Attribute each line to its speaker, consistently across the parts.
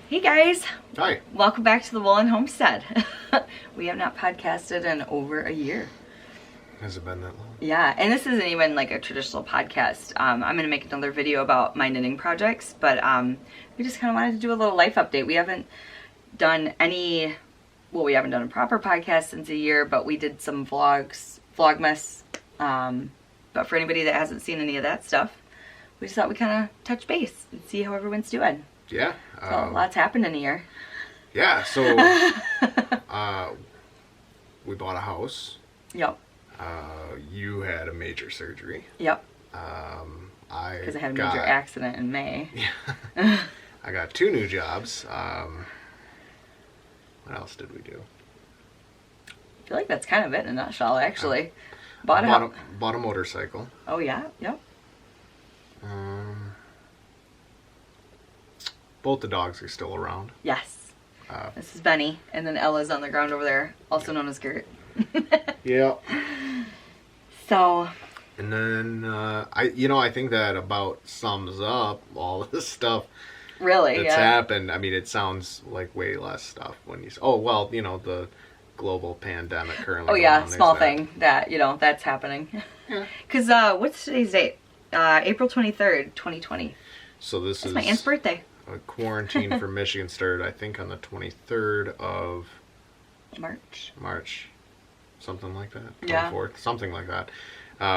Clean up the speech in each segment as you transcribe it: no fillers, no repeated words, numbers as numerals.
Speaker 1: Hey guys!
Speaker 2: Hi.
Speaker 1: Welcome back to the Woolen Homestead. We have not podcasted in over a year.
Speaker 2: Has it been that long?
Speaker 1: Yeah, and this isn't even like a traditional podcast. I'm going to make another video about my knitting projects, but we just kind of wanted to do a little life update. We haven't done we haven't done a proper podcast since a year, but we did some vlogmas. But for anybody that hasn't seen any of that stuff, we just thought we'd kind of touch base and see how everyone's doing.
Speaker 2: Yeah.
Speaker 1: So lots happened in a year.
Speaker 2: Yeah, so we bought a house.
Speaker 1: Yep.
Speaker 2: You had a major surgery.
Speaker 1: Yep.
Speaker 2: Because
Speaker 1: I had a major accident in May.
Speaker 2: Yeah. I got 2 new jobs. What else did we do?
Speaker 1: I feel like that's kind of it in a nutshell, actually.
Speaker 2: Bought a motorcycle.
Speaker 1: Oh, yeah? Yep.
Speaker 2: Both the dogs are still around.
Speaker 1: Yes. This is Benny, and then Ella's on the ground over there, also known as Gert.
Speaker 2: Yeah.
Speaker 1: So.
Speaker 2: And then, I think that about sums up all of this stuff.
Speaker 1: Really,
Speaker 2: that's happened. I mean, it sounds like way less stuff when you say, the global pandemic currently.
Speaker 1: Oh, yeah, small thing that, that's happening.
Speaker 2: Yeah.
Speaker 1: Because, what's today's date? April 23rd, 2020.
Speaker 2: So that's
Speaker 1: my aunt's birthday.
Speaker 2: A quarantine for Michigan started, I think, on the 23rd of March. Something like that. 24th,
Speaker 1: yeah.
Speaker 2: Something like that.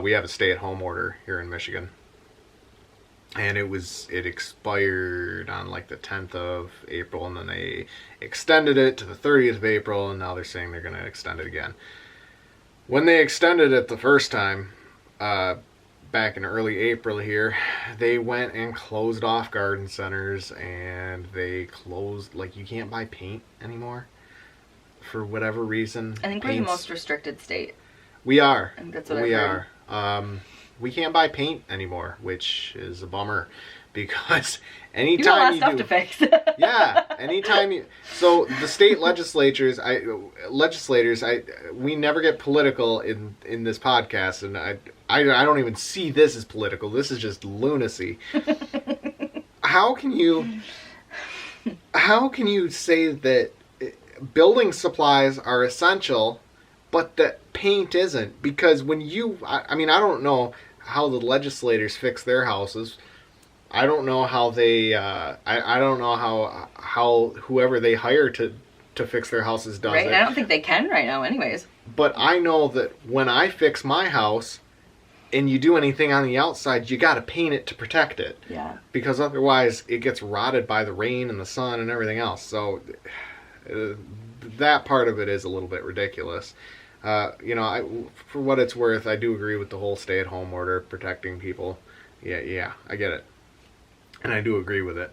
Speaker 2: We have a stay-at-home order here in Michigan. And it expired on like the 10th of April, and then they extended it to the 30th of April, and now they're saying they're going to extend it again. When they extended it the first time, back in early April here, they went and closed off garden centers, and they closed, you can't buy paint anymore for whatever reason.
Speaker 1: I think we're the most restricted state.
Speaker 2: We are.
Speaker 1: I think that's what I heard.
Speaker 2: We are. We can't buy paint anymore, which is a bummer, because anytime
Speaker 1: you got a lot of stuff to fix.
Speaker 2: Yeah, anytime so the state legislators, we never get political in this podcast, and I don't even see this as political. This is just lunacy. How can you say that building supplies are essential, but that paint isn't? Because when I don't know how the legislators fix their houses. I don't know how they. I don't know how whoever they hire to fix their houses does
Speaker 1: right?
Speaker 2: it.
Speaker 1: I don't think they can right now, anyways.
Speaker 2: But I know that when I fix my house, and you do anything on the outside, you got to paint it to protect it.
Speaker 1: Yeah.
Speaker 2: Because otherwise, it gets rotted by the rain and the sun and everything else. So that part of it is a little bit ridiculous. For what it's worth, I do agree with the whole stay-at-home order protecting people. Yeah, I get it. And I do agree with it,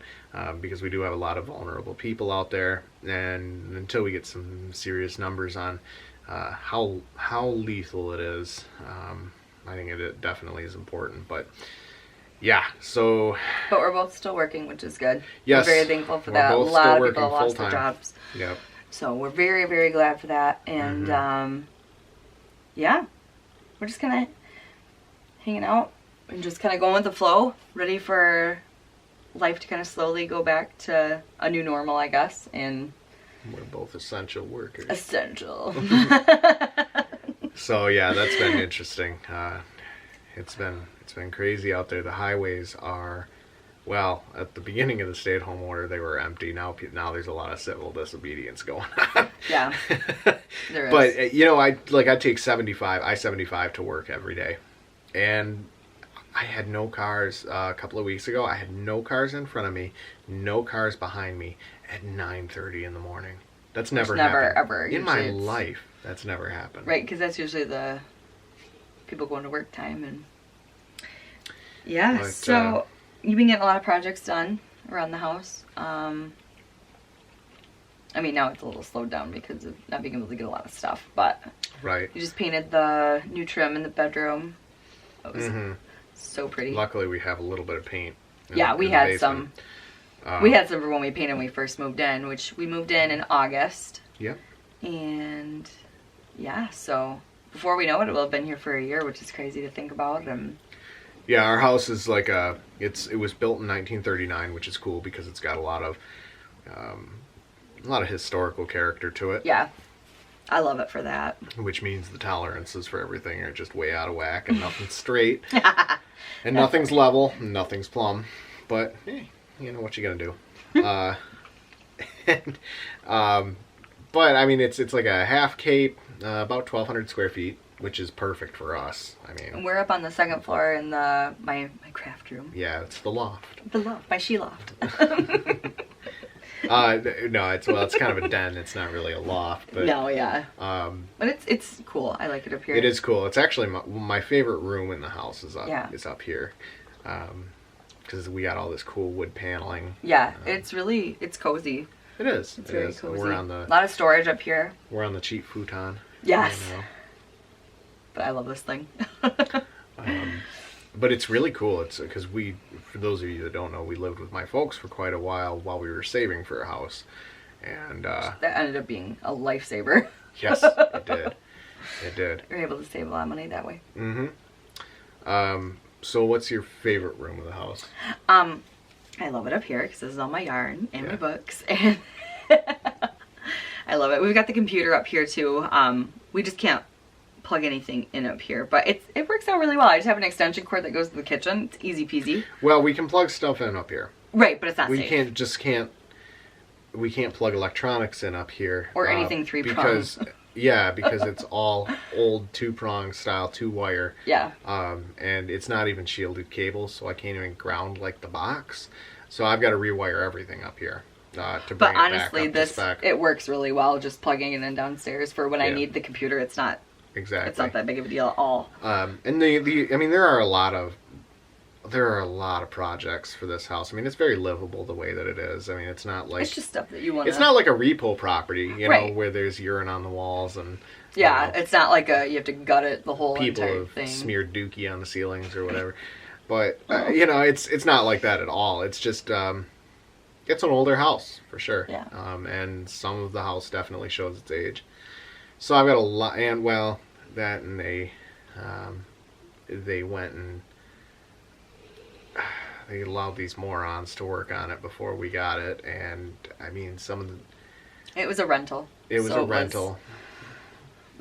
Speaker 2: because we do have a lot of vulnerable people out there, and until we get some serious numbers on how lethal it is, I think it definitely is important. But yeah, so.
Speaker 1: But we're both still working, which is good.
Speaker 2: Yes,
Speaker 1: we're very thankful for that. A lot of people have lost their jobs.
Speaker 2: Yep.
Speaker 1: So we're very, very glad for that, and yeah, we're just kind of hanging out and just kind of going with the flow, ready for life to kind of slowly go back to a new normal, I guess. And
Speaker 2: we're both essential workers.
Speaker 1: Essential.
Speaker 2: So yeah, that's been interesting. It's been crazy out there. The highways are, well, at the beginning of the stay-at-home order, they were empty. Now there's a lot of civil disobedience going on. Yeah, there is. But I take I-75 to work every day, and I had no cars a couple of weeks ago. I had no cars in front of me, no cars behind me at 9:30 in the morning. That's never happened.
Speaker 1: Ever
Speaker 2: in my life. That's never happened.
Speaker 1: Right, because that's usually the people going to work time, and yeah. But, so you've been getting a lot of projects done around the house. Now it's a little slowed down because of not being able to get a lot of stuff, but
Speaker 2: right.
Speaker 1: You just painted the new trim in the bedroom. It was so pretty.
Speaker 2: Luckily, we have a little bit of paint.
Speaker 1: We had some. We had some for when we painted when we first moved in, which we moved in August. Yep. And yeah, so before we know it, we'll have been here for a year, which is crazy to think about.
Speaker 2: Yeah, our house is it was built in 1939, which is cool because it's got a lot of A lot of historical character to it.
Speaker 1: Yeah. I love it for that.
Speaker 2: Which means the tolerances for everything are just way out of whack and nothing's straight. And nothing's level, and nothing's plumb. But, hey, you know what you gotta do. But, I mean, it's like a half cape, about 1,200 square feet, which is perfect for us. I mean,
Speaker 1: We're up on the second floor in my craft room.
Speaker 2: yeah, it's the loft.
Speaker 1: The loft, my she loft.
Speaker 2: No, it's kind of a den. It's not really a loft, but
Speaker 1: No, yeah. But it's cool. I like it up here.
Speaker 2: it is cool. It's actually my favorite room in the house is up here, because we got all this cool wood paneling.
Speaker 1: Yeah, it's cozy.
Speaker 2: It is.
Speaker 1: It's very cozy.
Speaker 2: We're
Speaker 1: a lot of storage up here.
Speaker 2: We're on the cheap futon.
Speaker 1: Yes.
Speaker 2: You know.
Speaker 1: But I love this thing.
Speaker 2: But it's really cool. It's because for those of you that don't know, we lived with my folks for quite a while we were saving for a house, and
Speaker 1: that ended up being a lifesaver.
Speaker 2: yes, it did. It did.
Speaker 1: You're able to save a lot of money that way.
Speaker 2: Mm-hmm. So what's your favorite room of the house?
Speaker 1: I love it up here because this is all my yarn and my books, and I love it. We've got the computer up here too. We just can't plug anything in up here, but it works out really well. I just have an extension cord that goes to the kitchen. It's easy peasy.
Speaker 2: Well, we can plug stuff in up here.
Speaker 1: Right, but it's not
Speaker 2: We
Speaker 1: safe.
Speaker 2: We can't plug electronics in up here.
Speaker 1: Or anything three-prong.
Speaker 2: because it's all old 2-prong style 2-wire.
Speaker 1: Yeah.
Speaker 2: And it's not even shielded cables, so I can't even ground like the box. So I've got to rewire everything up here to bring
Speaker 1: But
Speaker 2: it
Speaker 1: honestly,
Speaker 2: back up to spec.
Speaker 1: it works really well just plugging it in downstairs for when I need the computer. It's not that big of a deal at all.
Speaker 2: And I mean, there are a lot of projects for this house. I mean, it's very livable the way that it is. I mean, it's not like
Speaker 1: It's just stuff that you want to...
Speaker 2: It's not like a repo property, you
Speaker 1: Right.
Speaker 2: know, where there's urine on the walls and
Speaker 1: Yeah,
Speaker 2: you know,
Speaker 1: it's not like you have to gut it the whole
Speaker 2: people
Speaker 1: entire
Speaker 2: have
Speaker 1: thing.
Speaker 2: smeared dookie on the ceilings or whatever. But you know, it's not like that at all. It's just it's an older house for sure.
Speaker 1: Yeah.
Speaker 2: And some of the house definitely shows its age. So I've got a lot, and well, that and they went and they allowed these morons to work on it before we got it, and I mean, some of the...
Speaker 1: It was a rental.
Speaker 2: It was a rental.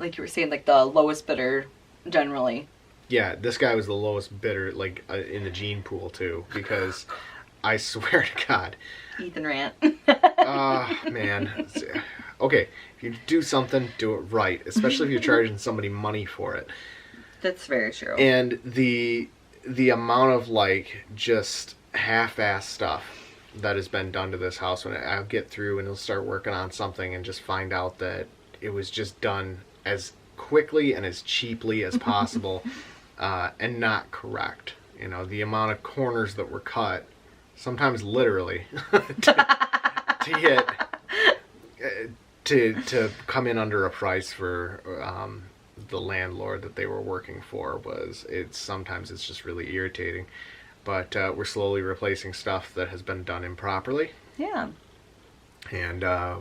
Speaker 1: Like you were saying, like the lowest bidder generally.
Speaker 2: Yeah, this guy was the lowest bidder, like, in the gene pool, too, because I swear to God...
Speaker 1: Ethan rant.
Speaker 2: Man. Okay, if you do something, do it right, especially if you're charging somebody money for it.
Speaker 1: That's very true.
Speaker 2: And the amount of, like, just half-ass stuff that has been done to this house, when I'll get through and I'll start working on something and just find out that it was just done as quickly and as cheaply as possible and not correct. You know, the amount of corners that were cut, sometimes literally, to come in under a price for the landlord that they were working for sometimes it's just really irritating. But we're slowly replacing stuff that has been done improperly.
Speaker 1: Yeah.
Speaker 2: And a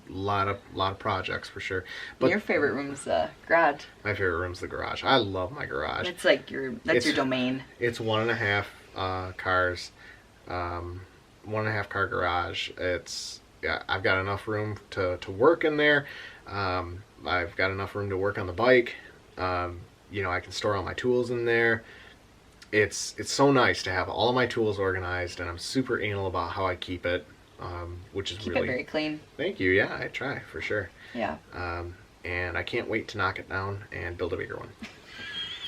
Speaker 2: lot of projects for sure. But
Speaker 1: your favorite room's the garage.
Speaker 2: My favorite room's the garage. I love my garage.
Speaker 1: It's like your domain.
Speaker 2: It's 1.5 cars, 1.5 car garage. I've got enough room to work in there. I've got enough room to work on the bike. You know, I can store all my tools in there. It's so nice to have all of my tools organized, and I'm super anal about how I keep it, which is
Speaker 1: keep
Speaker 2: really...
Speaker 1: it very clean.
Speaker 2: Thank you. Yeah, I try, for sure.
Speaker 1: Yeah.
Speaker 2: And I can't wait to knock it down and build a bigger one.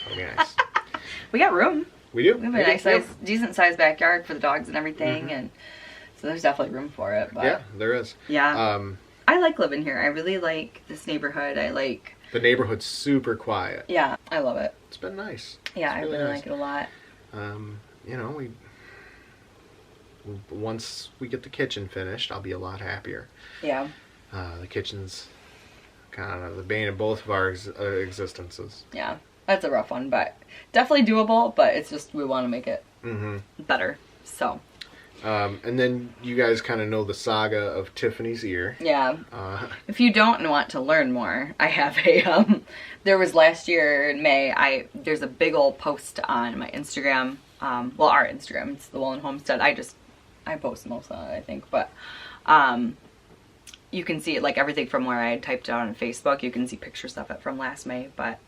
Speaker 2: That'll be nice.
Speaker 1: We got room.
Speaker 2: We do.
Speaker 1: We have a decent sized backyard for the dogs and everything, and so there's definitely room for it. But
Speaker 2: yeah, there is.
Speaker 1: Yeah. I like living here. I really like this neighborhood.
Speaker 2: The neighborhood's super quiet.
Speaker 1: Yeah, I love it.
Speaker 2: It's been nice.
Speaker 1: Yeah,
Speaker 2: I
Speaker 1: really like it a lot.
Speaker 2: You know, once we get the kitchen finished, I'll be a lot happier.
Speaker 1: Yeah.
Speaker 2: The kitchen's kind of the bane of both of our existences.
Speaker 1: Yeah, that's a rough one, but definitely doable. But it's just we want to make it better. So.
Speaker 2: And then you guys kind of know the saga of Tiffany's ear.
Speaker 1: Yeah. If you don't want to learn more, I have a, there was last year in May, there's a big old post on my Instagram, well, our Instagram, it's the Woolen Homestead. I post most of it, I think, but You can see like everything from where I had typed it on Facebook. You can see pictures of it from last May, but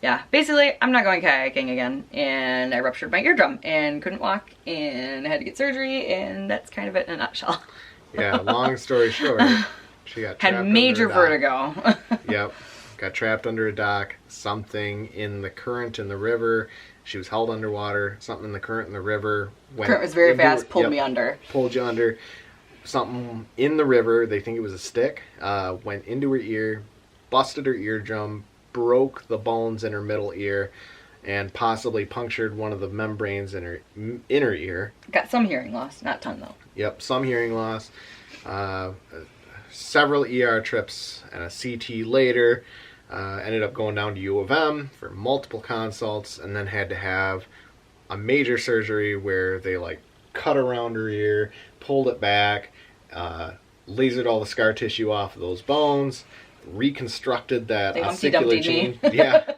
Speaker 1: yeah, basically I'm not going kayaking again, and I ruptured my eardrum and couldn't walk and I had to get surgery, and that's kind of it in a nutshell.
Speaker 2: Yeah, long story short, she got trapped
Speaker 1: had major
Speaker 2: under a dock.
Speaker 1: vertigo.
Speaker 2: Yep, got trapped under a dock, something in the current in the river. She was held underwater, something in the current in the river.
Speaker 1: Current was very fast, pulled me under.
Speaker 2: Pulled you under. Something in the river, they think it was a stick, went into her ear, busted her eardrum, broke the bones in her middle ear, and possibly punctured one of the membranes in her inner ear.
Speaker 1: Got some hearing loss, not ton though.
Speaker 2: Yep, some hearing loss. Several ER trips and a CT later. Ended up going down to U of M for multiple consults, and then had to have a major surgery where they like cut around her ear, pulled it back, lasered all the scar tissue off of those bones, reconstructed that ossicular chain. Yeah.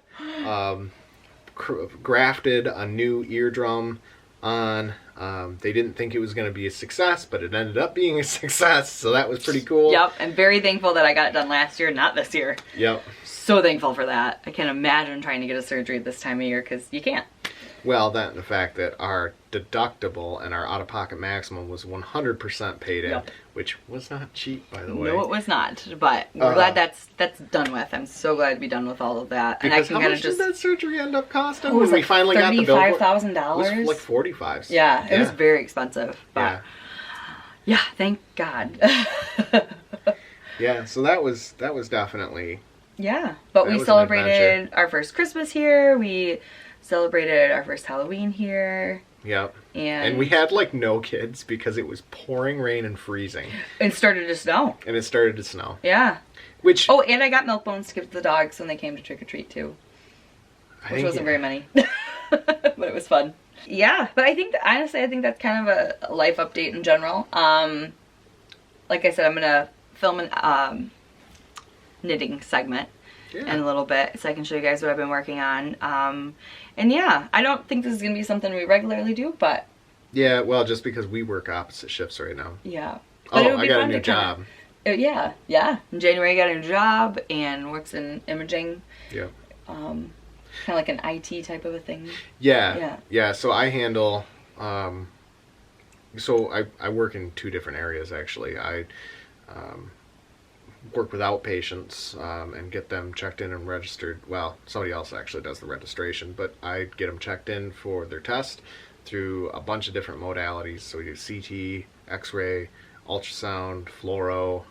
Speaker 2: Grafted a new eardrum on. They didn't think it was going to be a success, but it ended up being a success, so that was pretty cool.
Speaker 1: Yep, I'm very thankful that I got it done last year, not this year.
Speaker 2: Yep.
Speaker 1: So thankful for that. I can't imagine trying to get a surgery this time of year, because you can't.
Speaker 2: Well, that and the fact that our deductible and our out-of-pocket maximum was 100% paid in,
Speaker 1: Yep.
Speaker 2: which was not cheap, by the way.
Speaker 1: No, it was not, but we're glad that's done with. I'm so glad to be done with all of that.
Speaker 2: Because
Speaker 1: and I can
Speaker 2: how
Speaker 1: kind
Speaker 2: much
Speaker 1: of just.
Speaker 2: did that surgery end up costing?
Speaker 1: It was
Speaker 2: When
Speaker 1: like
Speaker 2: we finally got the bill for it?
Speaker 1: $35,000.
Speaker 2: It was like 45.
Speaker 1: Yeah, it was very expensive. But yeah, thank God.
Speaker 2: Yeah, so that was definitely.
Speaker 1: Yeah, but we celebrated our first Christmas here. We celebrated our first Halloween here.
Speaker 2: Yep.
Speaker 1: And
Speaker 2: we had like no kids because it was pouring rain and freezing.
Speaker 1: It started to snow.
Speaker 2: And it started to snow.
Speaker 1: Yeah.
Speaker 2: Which.
Speaker 1: Oh, and I got milk bones to give to the dogs when they came to trick or treat too. Which wasn't very many, but it was fun. Yeah, but I think honestly, I think that's kind of a life update in general. Like I said, I'm gonna film an knitting segment in a little bit, so I can show you guys what I've been working on. And yeah, I don't think this is gonna be something we regularly do, but
Speaker 2: yeah, well, just because we work opposite shifts right now.
Speaker 1: Yeah. But
Speaker 2: I got a new job.
Speaker 1: Yeah. In January, I got a new job and works in imaging.
Speaker 2: Yeah.
Speaker 1: Kind of like an IT type of a thing.
Speaker 2: Yeah. So I handle. So I work in two different areas actually. I work with outpatients and get them checked in and registered. Well, somebody else actually does the registration, but I get them checked in for their test through a bunch of different modalities. So we do CT, X-ray, ultrasound, fluoro,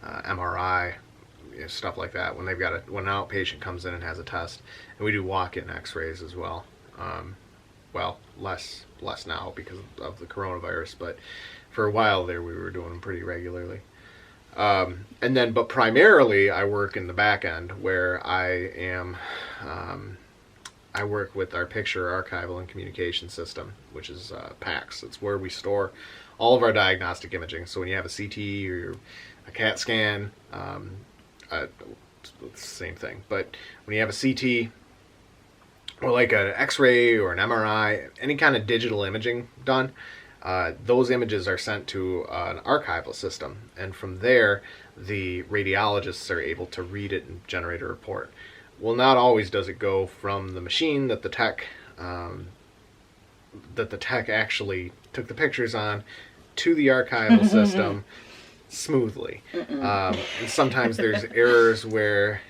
Speaker 2: MRI, stuff like that. When when an outpatient comes in and has a test, and we do walk-in X-rays as well. Well, less now because of the coronavirus, but for a while there we were doing them pretty regularly. But primarily I work in the back end where I work with our picture archival and communication system, which is PACS. It's where we store all of our diagnostic imaging. So when you have a CT or a CAT scan, it's the same thing. But when you have a CT or like an X-ray or an MRI, any kind of digital imaging done, those images are sent to an archival system, and from there the radiologists are able to read it and generate a report. Well, not always does it go from the machine that the tech actually took the pictures on to the archival system smoothly. And sometimes there's errors where,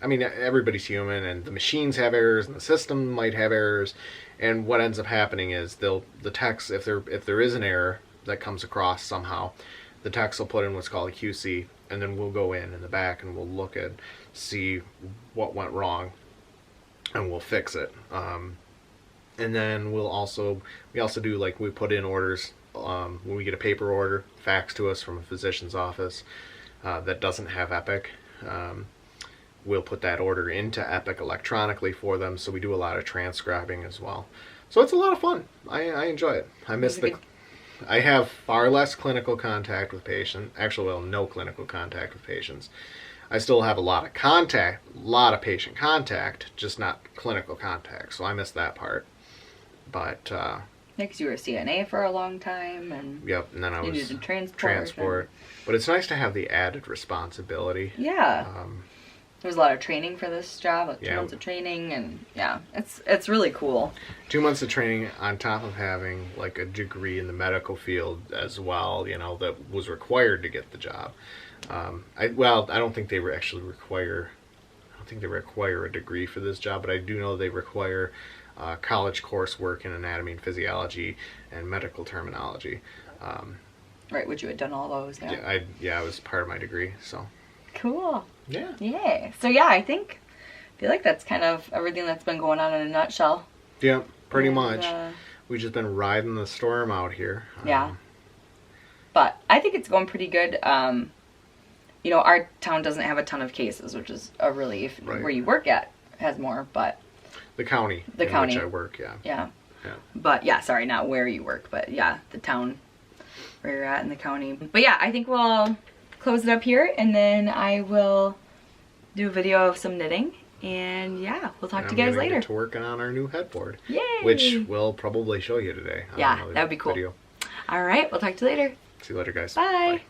Speaker 2: I mean, everybody's human, and the machines have errors, and the system might have errors. And what ends up happening is the techs, if there is an error that comes across somehow, the techs will put in what's called a QC, and then we'll go in the back and we'll look at, see what went wrong, and we'll fix it. And then we also do, like, we put in orders when we get a paper order faxed to us from a physician's office that doesn't have Epic. We'll put that order into Epic electronically for them, so we do a lot of transcribing as well. So it's a lot of fun. I enjoy it. I have far less clinical contact with patients. Actually, well, no clinical contact with patients. I still have a lot of patient contact, just not clinical contact. So I miss that part. But
Speaker 1: Because you were a CNA for a long time, and
Speaker 2: Yep, and then I
Speaker 1: you
Speaker 2: was
Speaker 1: needed transport.
Speaker 2: But it's nice to have the added responsibility.
Speaker 1: Yeah. There was a lot of training for this job, like 2
Speaker 2: Yeah.
Speaker 1: months of training, and yeah, it's really cool.
Speaker 2: 2 months of training on top of having like a degree in the medical field as well, you know, that was required to get the job. I don't think they were actually require. I don't think they require a degree for this job, but I do know they require college coursework in anatomy and physiology and medical terminology.
Speaker 1: Right, which you had done all those. Yeah.
Speaker 2: Yeah, it was part of my degree. So
Speaker 1: Cool.
Speaker 2: yeah.
Speaker 1: Yeah. So yeah, I feel like that's kind of everything that's been going on in a nutshell.
Speaker 2: Yeah, pretty
Speaker 1: And,
Speaker 2: much. We've just been riding the storm out here.
Speaker 1: Yeah. But I think it's going pretty good. You know, our town doesn't have a ton of cases, which is a relief.
Speaker 2: Right.
Speaker 1: Where you work at has more, but
Speaker 2: The county in which I work, yeah.
Speaker 1: yeah.
Speaker 2: Yeah.
Speaker 1: But yeah, sorry, not where you work, but yeah, the town where you're at in the county. But yeah, I think we'll close it up here, and then I will do a video of some knitting, and yeah, we'll talk to you guys later.
Speaker 2: Get to working on our new headboard.
Speaker 1: Yay!
Speaker 2: Which we'll probably show you today.
Speaker 1: Yeah, that would be cool.
Speaker 2: Video.
Speaker 1: All right, we'll talk to you later.
Speaker 2: See you later, guys.
Speaker 1: Bye.